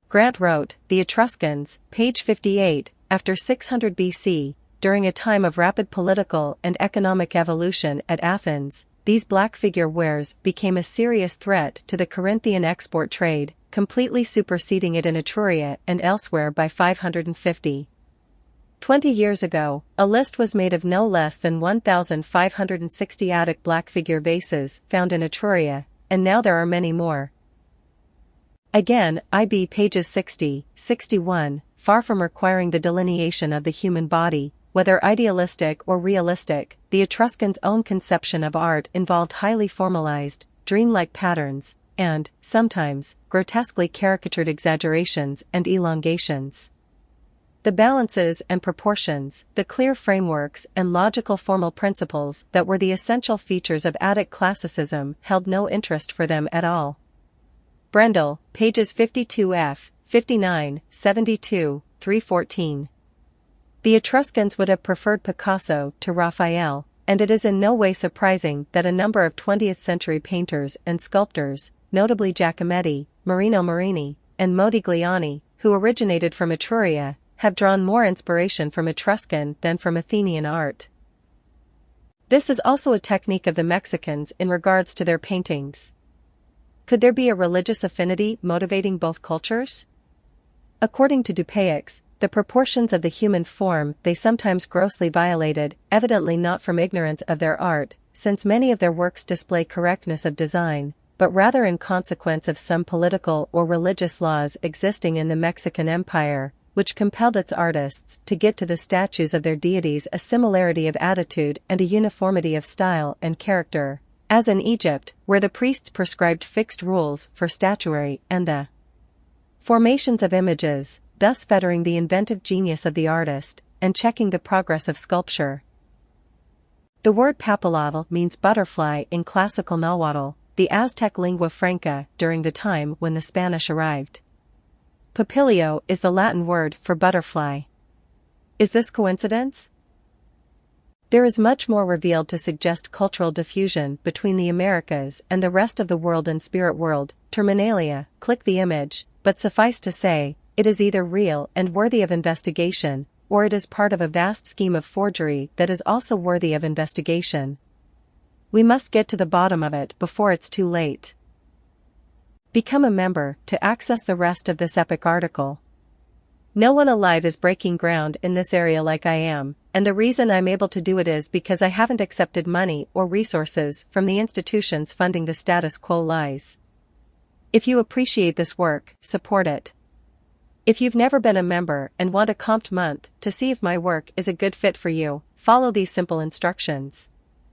Grant wrote, The Etruscans, page 58, after 600 BC, during a time of rapid political and economic evolution at Athens, these black figure wares became a serious threat to the Corinthian export trade, completely superseding it in Etruria and elsewhere by 550. 20 years ago, a list was made of no less than 1,560 Attic black figure vases found in Etruria, and now there are many more. Again, IB pages 60, 61, far from requiring the delineation of the human body, whether idealistic or realistic, the Etruscans' own conception of art involved highly formalized, dreamlike patterns, and, sometimes, grotesquely caricatured exaggerations and elongations. The balances and proportions, the clear frameworks and logical formal principles that were the essential features of Attic classicism held no interest for them at all. Brendel, pages 52f, 59, 72, 314. The Etruscans would have preferred Picasso to Raphael, and it is in no way surprising that a number of 20th-century painters and sculptors, notably Giacometti, Marino Marini, and Modigliani, who originated from Etruria, have drawn more inspiration from Etruscan than from Athenian art. This is also a technique of the Mexicans in regards to their paintings. Could there be a religious affinity motivating both cultures? According to Dupaix, the proportions of the human form they sometimes grossly violated, evidently not from ignorance of their art, since many of their works display correctness of design, but rather in consequence of some political or religious laws existing in the Mexican Empire, which compelled its artists to get to the statues of their deities a similarity of attitude and a uniformity of style and character, as in Egypt, where the priests prescribed fixed rules for statuary and the formations of images, thus fettering the inventive genius of the artist, and checking the progress of sculpture. The word papalote means butterfly in classical Nahuatl, the Aztec lingua franca during the time when the Spanish arrived. Papilio is the Latin word for butterfly. Is this coincidence? There is much more revealed to suggest cultural diffusion between the Americas and the rest of the world and spirit world, terminalia, click the image, but suffice to say, it is either real and worthy of investigation, or it is part of a vast scheme of forgery that is also worthy of investigation. We must get to the bottom of it before it's too late. Become a member to access the rest of this epic article. No one alive is breaking ground in this area like I am, and the reason I'm able to do it is because I haven't accepted money or resources from the institutions funding the status quo lies. If you appreciate this work, support it. If you've never been a member and want a comped month to see if my work is a good fit for you, follow these simple instructions.